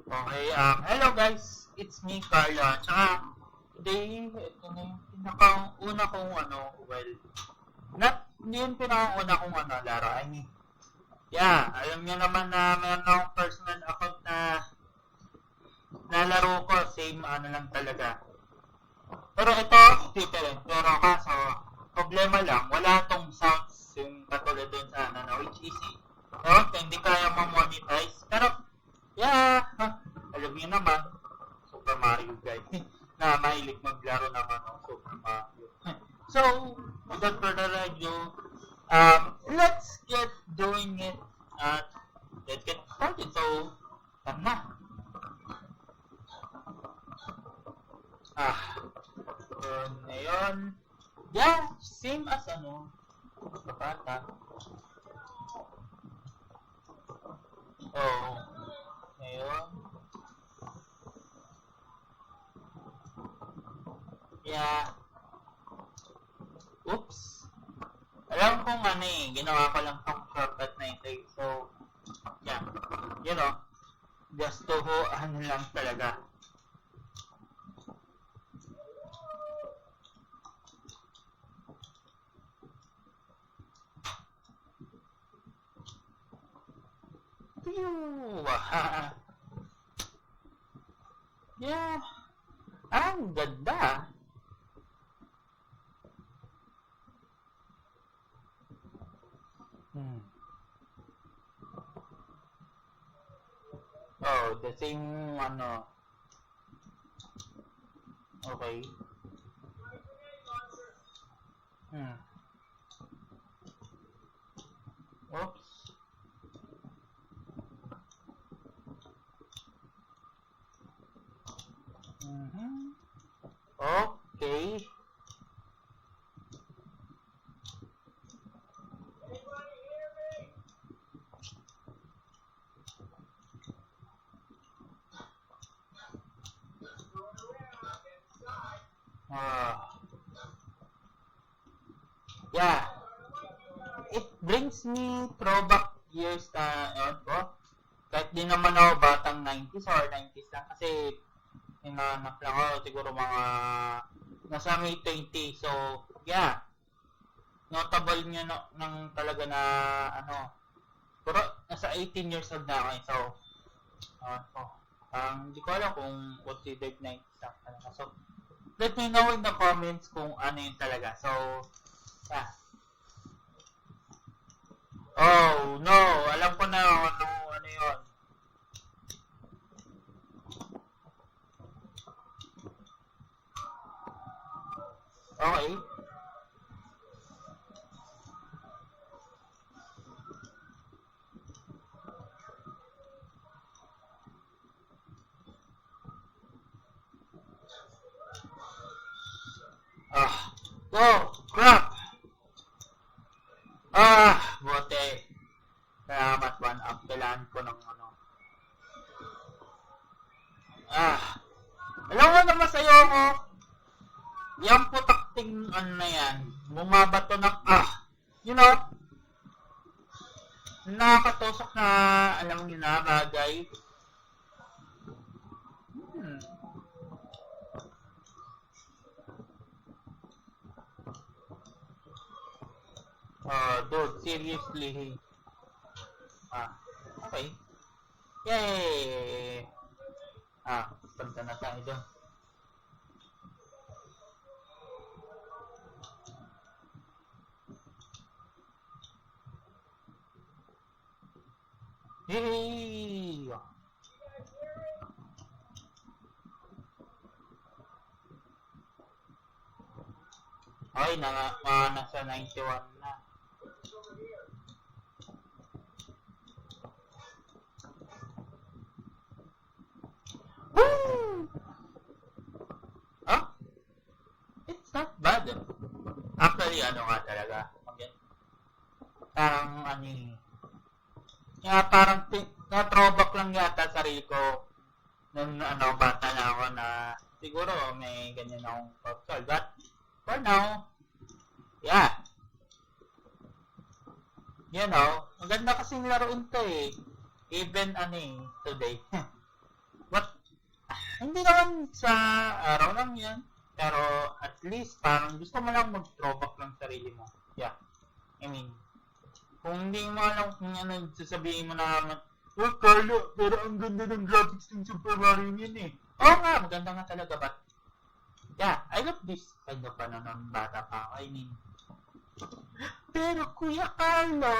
Okay, hello guys, it's me, Carla. Tsaka, today, ito na yung pinakauna kong hindi yung pinakauna kong laro. I mean, yeah, alam niyo naman na meron akong personal account na nalaro ko, same lang talaga. Pero ito, different. Pero kaso, problema lang, wala tong sounds yung katulad dun sa which is, hindi kaya ma-monetize. Pero, yeah, alam niyo naman, Super Mario guys, na mahilig maglaro naman ng Super Mario. So, without further ado, let's get doing it at let's get started. So, tara na. Ngayon, yeah, same as bata. Oh, ngayon, yeah, oops. Alam kong ginawa ko lang tong shortcut na ito. So, yeah, just to lang talaga. Yeah, ang ganda. Oh, the same okay. Oops. Okay. Yeah. It brings me throwback years kahit di naman ako batang 90s or 90s lang kasi hinahanap lang ako siguro mga nasa may 20. So, yeah. Notable niya ng talaga na pero nasa 18 years old na ako. So, hindi ko alam kung considered 90s lang talaga. So, let me know in the comments kung ano yun talaga. So, yeah. Oh, no. Alam ko na ano yun. Okay. Oh, crap! Bote. Salamat, one up. Kailangan ko ng alam mo naman sa'yo ko, yung putakting na yan, bumabato ng nakakatusok na, alam niyo na, bagay. Dude, seriously. Okay. Yay! Punta na tayo doon. Yay! Ay, nasa 91 na. Woo! It's not bad. Actually, nga talaga. Parang na-throwback lang yata sarili ko nung bata na ako na siguro may ganyan akong console. But for now, yeah. Maganda kasing laruin to eh. Even today. Hindi naman sa araw lang yan. Pero at least parang gusto mo lang mag-throwback ng sarili mo. Yeah. I mean, kung hindi mo alam kung ano, sasabihin mo na oh, Carlo, pero ang ganda ng graphics ng Super Mario yun eh. Oo nga, maganda nga talaga ba? Yeah, I love this kind of ano ng bata pa ako. I mean, pero Kuya Carlo,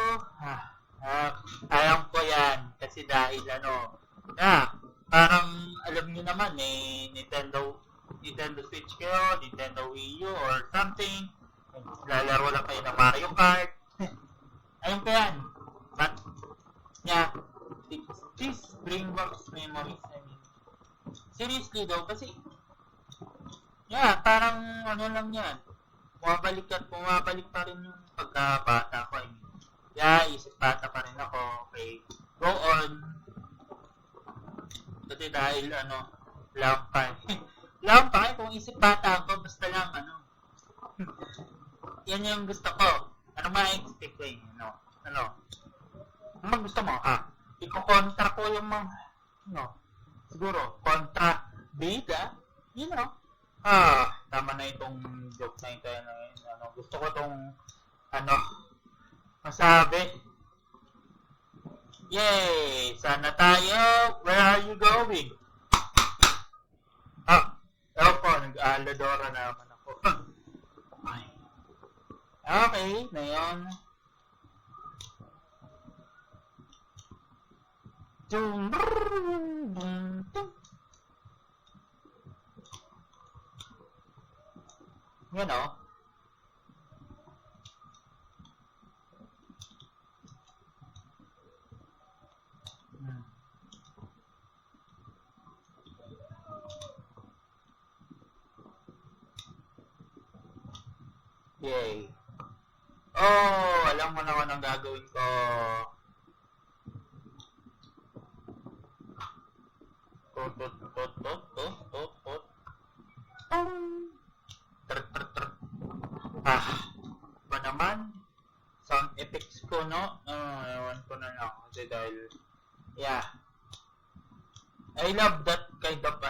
alam ko yan. Kasi dahil ano, parang alam niyo naman eh, Nintendo Switch kayo, Nintendo Wii U or something. Lalaro lang kayo ng Mario Kart. Alam ko yan. But, yeah, this bring back memories. I mean, seriously though, kasi, yeah, parang ano lang yan. Bumabalik pa rin yung pagkabata ko. I mean, yeah, isip bata pa rin ako. Okay, go on. Kasi dahil ano, lampay kung isip bata ako, basta lang ano. Yan yung gusto ko. Ano ma-expect ko eh, ano. Ano gusto mo? Iko-kontra ko yung mga, siguro, kontra bida, tama na itong joke na ito, gusto ko itong, masabi. Yay! Sana tayo, where are you going? Opo, nag-aladora naman ako. Okay, na yun. Yan o. Yay. Oh, alam mo naman ang gagawin ko. Ba naman? Sound effects ko, no? Ewan ko na lang. Kasi dahil, yeah. I love that kind of,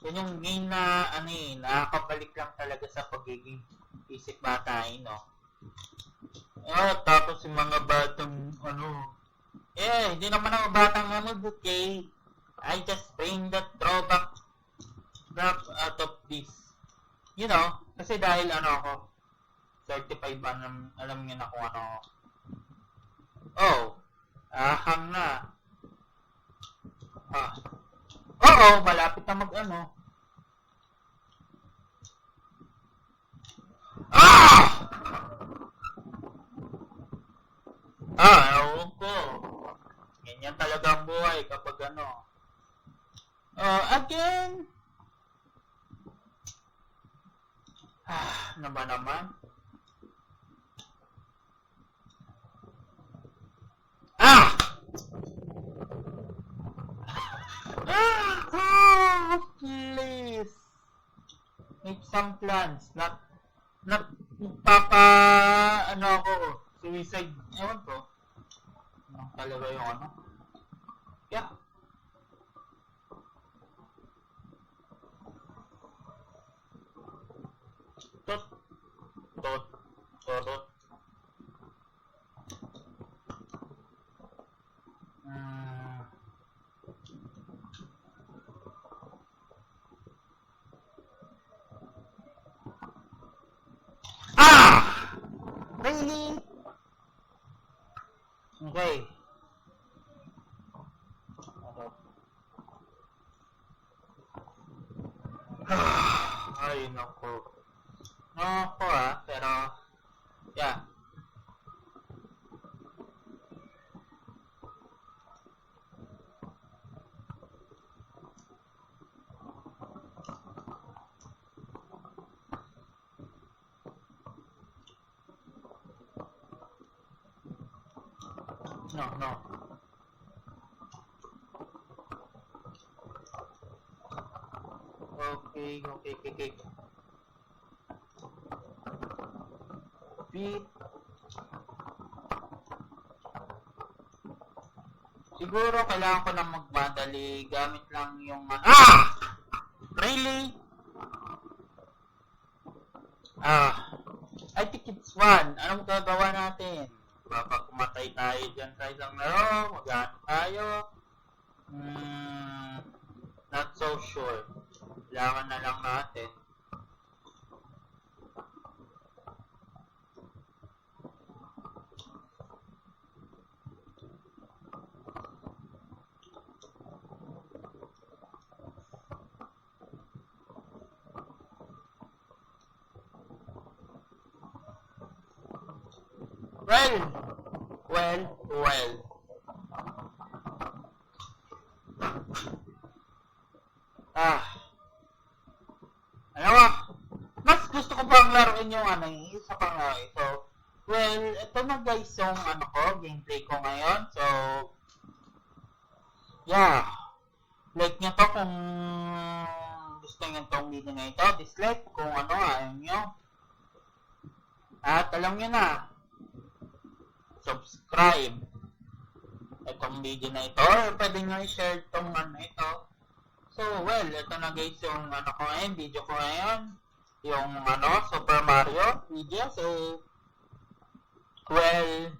yun yung game na, nakakabalik lang talaga sa pagiging isip bata, tapos yung mga batang, hindi naman ako batang okay? I just bring that throwback out of this. Kasi dahil ako, 35 alam niyo na kung ano. Ahang na. Malapit na ewan ko. Ganyan talaga ang buhay kapag again. Ano ba naman? Please. Make some plans. Not ako, suicide. Ewan ko. Ano talaga yung Yeah. Tot. Really? Okay. Ay, naku. Pero, yeah. No. Okay. Beat. Siguro kailangan ko lang magmadali gamit lang yung Really? I think it's fun. Anong gagawa natin? Baka kumatay tayo dyan sa isang laro, mag-ano tayo. Not so sure. Kailangan na lang natin. Well. Ano ba? Mas gusto ko pang laruin yung isa pang laro ito. Well, ito na guys yung gameplay ko ngayon. So, yeah. Like nyo to kung gusto nyo itong video na ito. Dislike kung ayaw nyo. At alam nyo na, subscribe itong video na ito. Or pwede nyo i-share itong ito. So, well, ito na guys yung video ko ngayon. Yung Super Mario video. So, well,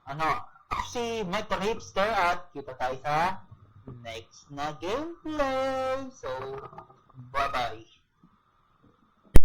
ako si Metro Hipster at kita tayo sa next na gameplay. So, bye-bye.